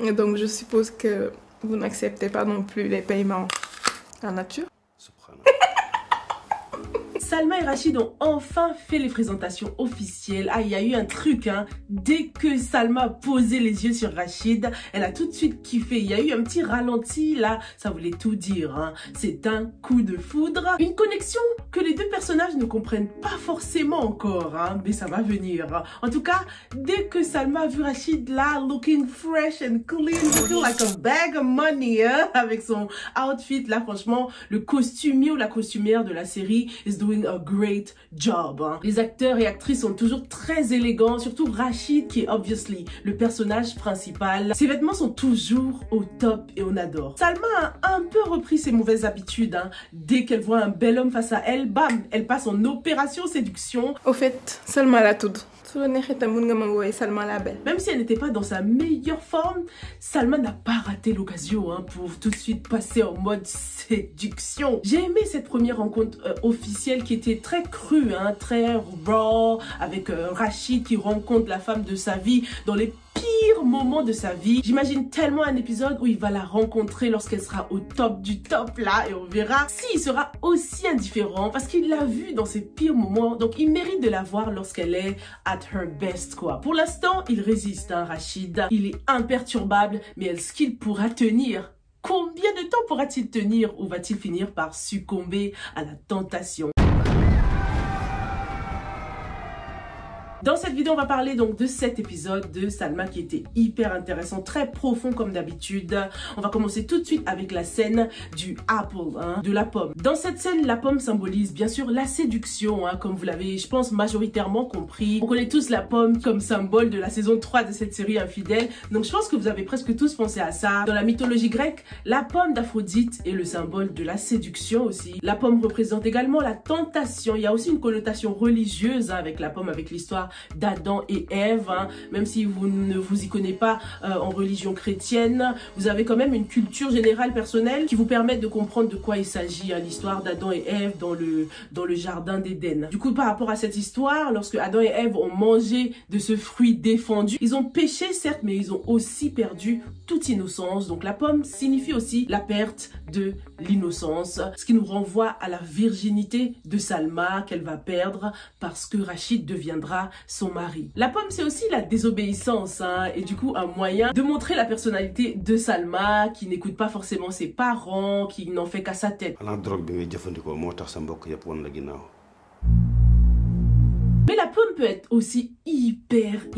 Et donc je suppose que vous n'acceptez pas non plus les paiements en nature. Salma et Rachid ont enfin fait les présentations officielles. Ah, il y a eu un truc, hein. Dès que Salma a posé les yeux sur Rachid, elle a tout de suite kiffé. Il y a eu un petit ralenti, là, ça voulait tout dire, hein. C'est un coup de foudre. Une connexion que les deux personnages ne comprennent pas forcément encore, hein, mais ça va venir. En tout cas, dès que Salma a vu Rachid là, looking fresh and clean, looking like a bag of money, hein, avec son outfit, là, franchement, le costumier ou la costumière de la série is doing a great job. Hein. Les acteurs et actrices sont toujours très élégants, surtout Rachid qui est obviously le personnage principal. Ses vêtements sont toujours au top et on adore. Salma a un peu repris ses mauvaises habitudes. Hein. Dès qu'elle voit un bel homme face à elle, bam, elle passe en opération séduction. Au fait, Salma la tudd. Même si elle n'était pas dans sa meilleure forme, Salma n'a pas raté l'occasion hein, pour tout de suite passer en mode séduction. J'ai aimé cette première rencontre officielle qui était très crue, hein, très raw, avec Rachid qui rencontre la femme de sa vie dans les pire moment de sa vie. J'imagine tellement un épisode où il va la rencontrer lorsqu'elle sera au top du top là et on verra s'il sera aussi indifférent parce qu'il l'a vu dans ses pires moments. Donc il mérite de la voir lorsqu'elle est at her best quoi. Pour l'instant, il résiste hein, Rachid. Il est imperturbable mais est-ce qu'il pourra tenir? Combien de temps pourra-t-il tenir ou va-t-il finir par succomber à la tentation? Dans cette vidéo, on va parler donc de cet épisode de Salma qui était hyper intéressant, très profond comme d'habitude. On va commencer tout de suite avec la scène du apple, hein, de la pomme. Dans cette scène, la pomme symbolise bien sûr la séduction, hein, comme vous l'avez, je pense, majoritairement compris. On connaît tous la pomme comme symbole de la saison 3 de cette série Infidèle. Donc je pense que vous avez presque tous pensé à ça. Dans la mythologie grecque, la pomme d'Aphrodite est le symbole de la séduction aussi. La pomme représente également la tentation. Il y a aussi une connotation religieuse hein, avec la pomme, avec l'histoire d'Adam et Ève, hein. Même si vous ne vous y connaissez pas en religion chrétienne, vous avez quand même une culture générale personnelle qui vous permet de comprendre de quoi il s'agit, hein, l'histoire d'Adam et Ève dans le jardin d'Éden. Du coup, par rapport à cette histoire, lorsque Adam et Ève ont mangé de ce fruit défendu, ils ont péché certes, mais ils ont aussi perdu toute innocence. Donc la pomme signifie aussi la perte de l'innocence, ce qui nous renvoie à la virginité de Salma qu'elle va perdre parce que Rachid deviendra son mari. La pomme, c'est aussi la désobéissance hein, et du coup un moyen de montrer la personnalité de Salma qui n'écoute pas forcément ses parents, qui n'en fait qu'à sa tête. Mais la pomme peut être aussi hyper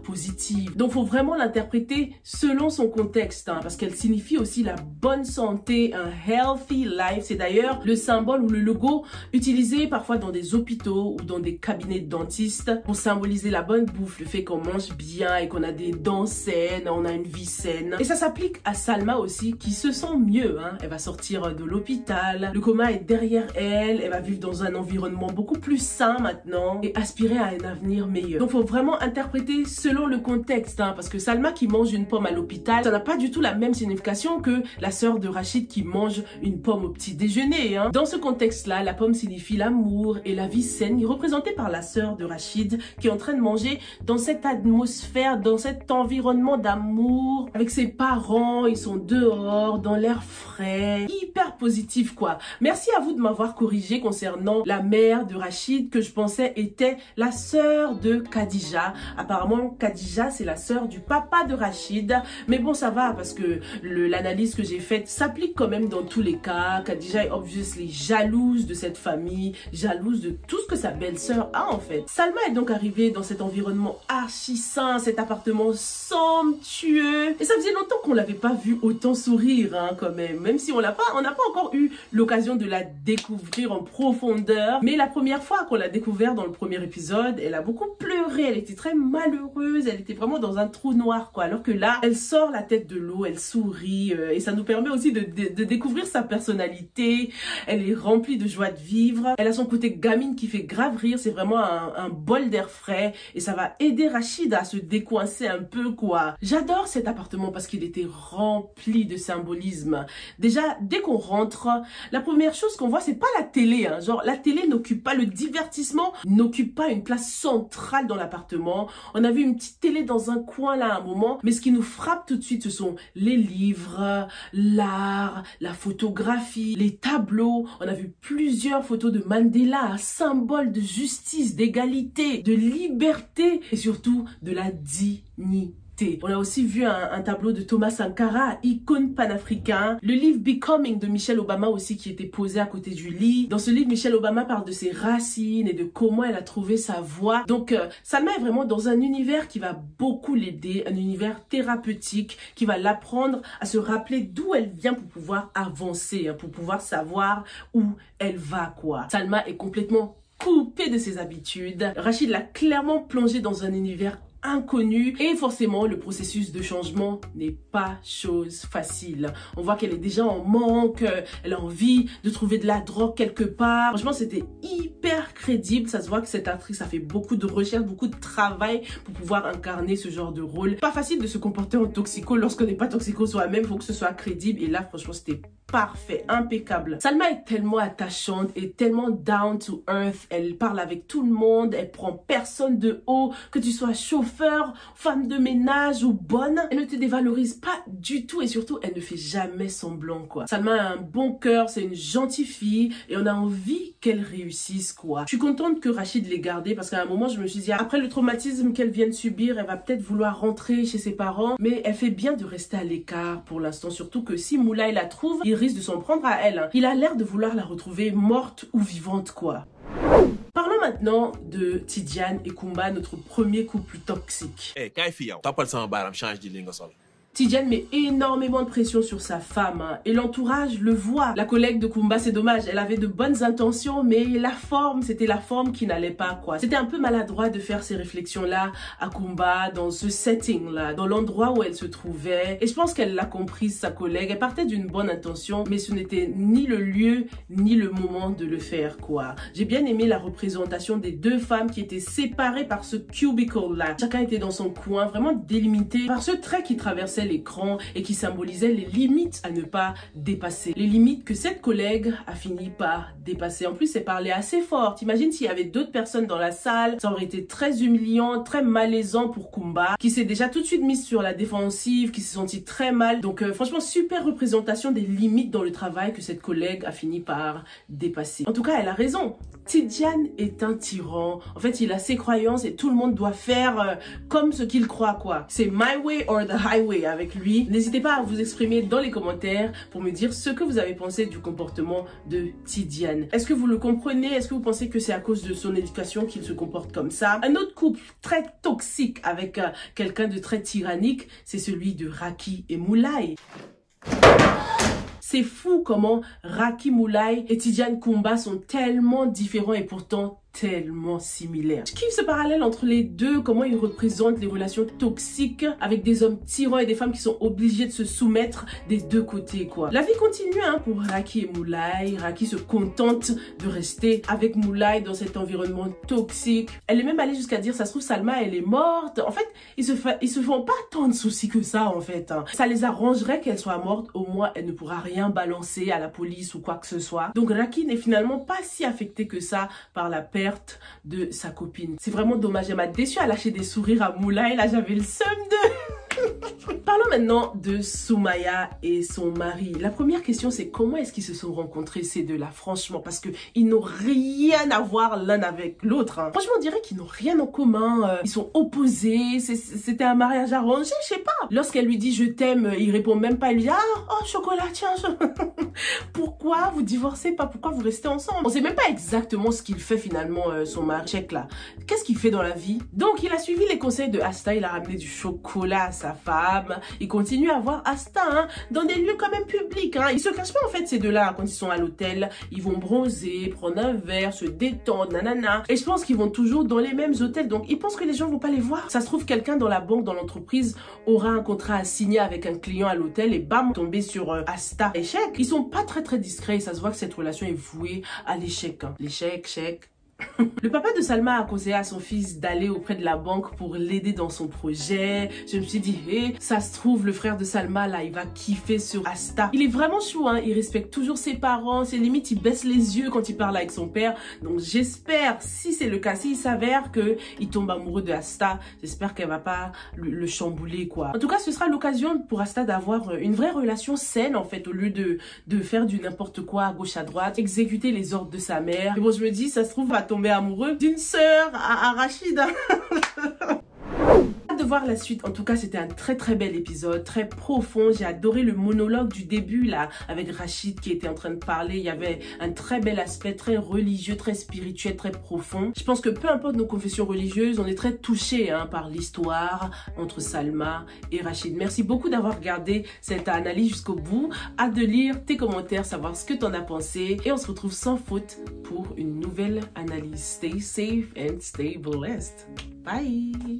positive. Donc, faut vraiment l'interpréter selon son contexte, hein, parce qu'elle signifie aussi la bonne santé, un healthy life. C'est d'ailleurs le symbole ou le logo utilisé parfois dans des hôpitaux ou dans des cabinets de dentistes pour symboliser la bonne bouffe, le fait qu'on mange bien et qu'on a des dents saines, on a une vie saine. Et ça s'applique à Salma aussi, qui se sent mieux, hein. Elle va sortir de l'hôpital, le coma est derrière elle, elle va vivre dans un environnement beaucoup plus sain maintenant et aspirer à un avenir meilleur. Donc, faut vraiment interpréter selon le contexte, hein, parce que Salma qui mange une pomme à l'hôpital, ça n'a pas du tout la même signification que la sœur de Rachid qui mange une pomme au petit déjeuner. Hein. Dans ce contexte-là, la pomme signifie l'amour et la vie saine, représentée par la sœur de Rachid qui est en train de manger dans cette atmosphère, dans cet environnement d'amour, avec ses parents, ils sont dehors, dans l'air frais, hyper positif quoi. Merci à vous de m'avoir corrigé concernant la mère de Rachid que je pensais était la sœur de Khadija. Apparemment, Khadija, c'est la sœur du papa de Rachid. Mais bon, ça va parce que l'analyse que j'ai faite s'applique quand même dans tous les cas. Khadija est obviously jalouse de cette famille, jalouse de tout ce que sa belle-sœur a en fait. Salma est donc arrivée dans cet environnement archi sain, cet appartement somptueux. Et ça faisait longtemps qu'on l'avait pas vu autant sourire hein, quand même. Même si on n'a pas encore eu l'occasion de la découvrir en profondeur. Mais la première fois qu'on l'a découvert dans le premier épisode, elle a beaucoup pleuré, elle était très malheureuse, elle était vraiment dans un trou noir quoi, alors que là, elle sort la tête de l'eau, elle sourit et ça nous permet aussi de découvrir sa personnalité. Elle est remplie de joie de vivre, elle a son côté gamine qui fait grave rire, c'est vraiment un bol d'air frais et ça va aider Rachid à se décoincer un peu quoi. J'adore cet appartement parce qu'il était rempli de symbolisme. Déjà, dès qu'on rentre, la première chose qu'on voit, c'est pas la télé, hein. Genre la télé n'occupe pas, le divertissement n'occupe pas une place centrale dans l'appartement. On a vu une petite télé dans un coin là à un moment. Mais ce qui nous frappe tout de suite, ce sont les livres, l'art, la photographie, les tableaux. On a vu plusieurs photos de Mandela, un symbole de justice, d'égalité, de liberté et surtout de la dignité. On a aussi vu un tableau de Thomas Sankara, icône panafricain. Le livre Becoming de Michelle Obama aussi qui était posé à côté du lit. Dans ce livre, Michelle Obama parle de ses racines et de comment elle a trouvé sa voie. Donc, ça met vraiment dans un univers qui va beaucoup l'aider, un univers thérapeutique qui va l'apprendre à se rappeler d'où elle vient pour pouvoir avancer, pour pouvoir savoir où elle va, quoi. Salma est complètement coupée de ses habitudes. Rachid l'a clairement plongée dans un univers inconnu et forcément le processus de changement n'est pas chose facile. On voit qu'elle est déjà en manque, elle a envie de trouver de la drogue quelque part. Franchement, c'était hyper crédible. Ça se voit que cette actrice a fait beaucoup de recherches, beaucoup de travail pour pouvoir incarner ce genre de rôle. Pas facile de se comporter en toxico lorsqu'on n'est pas toxico soi-même. Faut que ce soit crédible et là, franchement, c'était parfait, impeccable. Salma est tellement attachante et tellement down to earth. Elle parle avec tout le monde, elle prend personne de haut, que tu sois chauffeur, femme de ménage ou bonne. Elle ne te dévalorise pas du tout et surtout, elle ne fait jamais semblant, quoi. Salma a un bon cœur, c'est une gentille fille et on a envie qu'elle réussisse, quoi. Je suis contente que Rachid l'ait gardée parce qu'à un moment, je me suis dit, après le traumatisme qu'elle vient de subir, elle va peut-être vouloir rentrer chez ses parents, mais elle fait bien de rester à l'écart pour l'instant, surtout que si Moulay la trouve, il risque de s'en prendre à elle. Il a l'air de vouloir la retrouver morte ou vivante, quoi. Parlons maintenant de Tidiane et Kumba, notre premier couple toxique. Hey, qu'est-ce que tu fais? T'as ça en bas, change de ligne. Tidiane met énormément de pression sur sa femme et l'entourage le voit. La collègue de Kumba, c'est dommage, elle avait de bonnes intentions, mais la forme, c'était la forme qui n'allait pas, quoi. C'était un peu maladroit de faire ces réflexions-là à Kumba, dans ce setting-là, dans l'endroit où elle se trouvait. Et je pense qu'elle l'a compris, sa collègue. Elle partait d'une bonne intention, mais ce n'était ni le lieu, ni le moment de le faire, quoi. J'ai bien aimé la représentation des deux femmes qui étaient séparées par ce cubicle-là. Chacun était dans son coin, vraiment délimité par ce trait qui traversait l'écran et qui symbolisait les limites à ne pas dépasser. Les limites que cette collègue a fini par dépasser. En plus, elle parlait assez fort. T'imagines s'il y avait d'autres personnes dans la salle, ça aurait été très humiliant, très malaisant pour Kumba, qui s'est déjà tout de suite mise sur la défensive, qui s'est sentie très mal. Donc franchement, super représentation des limites dans le travail que cette collègue a fini par dépasser. En tout cas, elle a raison. Tidiane est un tyran. En fait, il a ses croyances et tout le monde doit faire comme ce qu'il croit, quoi. C'est my way or the highway avec lui. N'hésitez pas à vous exprimer dans les commentaires pour me dire ce que vous avez pensé du comportement de Tidiane. Est-ce que vous le comprenez? Est-ce que vous pensez que c'est à cause de son éducation qu'il se comporte comme ça? Un autre couple très toxique avec quelqu'un de très tyrannique, c'est celui de Raki et Moulay. C'est fou comment Raki Moulay et Tidiane Kumba sont tellement différents et pourtant tellement similaires. Je kiffe ce parallèle entre les deux, comment ils représentent les relations toxiques avec des hommes tyrans et des femmes qui sont obligées de se soumettre des deux côtés, quoi. La vie continue pour Raki et Moulay. Raki se contente de rester avec Moulay dans cet environnement toxique. Elle est même allée jusqu'à dire, ça se trouve Salma elle est morte. En fait, ils se font pas tant de soucis que ça, en fait. Ça les arrangerait qu'elle soit morte, au moins elle ne pourra rien balancer à la police ou quoi que ce soit. Donc Raki n'est finalement pas si affectée que ça par la perte de sa copine. C'est vraiment dommage, elle m'a déçue à lâcher des sourires à Moulay, là j'avais le seum de... Parlons maintenant de Soumaya et son mari. La première question, c'est comment est-ce qu'ils se sont rencontrés ces deux-là, franchement, parce que ils n'ont rien à voir l'un avec l'autre. Franchement, on dirait qu'ils n'ont rien en commun. Ils sont opposés. C'était un mariage arrangé, je sais pas. Lorsqu'elle lui dit je t'aime, il répond même pas. Il lui dit oh chocolat, tiens. Pourquoi vous divorcez pas? Pourquoi vous restez ensemble? On sait même pas exactement ce qu'il fait finalement son mari. Check là. Qu'est-ce qu'il fait dans la vie? Donc il a suivi les conseils de Asta. Il a ramené du chocolat à sa femme. Il continue à voir Asta dans des lieux quand même publics. Ils se cachent pas en fait ces deux-là quand ils sont à l'hôtel. Ils vont bronzer, prendre un verre, se détendre, nanana. Et je pense qu'ils vont toujours dans les mêmes hôtels. Donc ils pensent que les gens vont pas les voir. Ça se trouve quelqu'un dans la banque, dans l'entreprise aura un contrat à signer avec un client à l'hôtel et bam, tomber sur Asta. Échec. Ils sont pas très discrets. Ça se voit que cette relation est vouée à l'échec. L'échec, chèque. Le papa de Salma a conseillé à son fils d'aller auprès de la banque pour l'aider dans son projet. Je me suis dit, hey, ça se trouve, le frère de Salma, là, il va kiffer sur Asta. Il est vraiment chou, hein. Il respecte toujours ses parents. C'est limite, il baisse les yeux quand il parle avec son père. Donc, j'espère, si c'est le cas, s'il s'avère qu'il tombe amoureux de Asta, j'espère qu'elle va pas le chambouler, quoi. En tout cas, ce sera l'occasion pour Asta d'avoir une vraie relation saine, en fait, au lieu de faire du n'importe quoi à gauche à droite, exécuter les ordres de sa mère. Et bon, je me dis, ça se trouve, va tomber amoureux d'une sœur à Rachid. De voir la suite. En tout cas, c'était un très bel épisode, très profond. J'ai adoré le monologue du début là avec Rachid qui était en train de parler. Il y avait un très bel aspect, très religieux, très spirituel, très profond. Je pense que peu importe nos confessions religieuses, on est très touchés par l'histoire entre Salma et Rachid. Merci beaucoup d'avoir regardé cette analyse jusqu'au bout. Hâte de lire tes commentaires, savoir ce que t'en as pensé. Et on se retrouve sans faute pour une nouvelle analyse. Stay safe and stay blessed. Bye!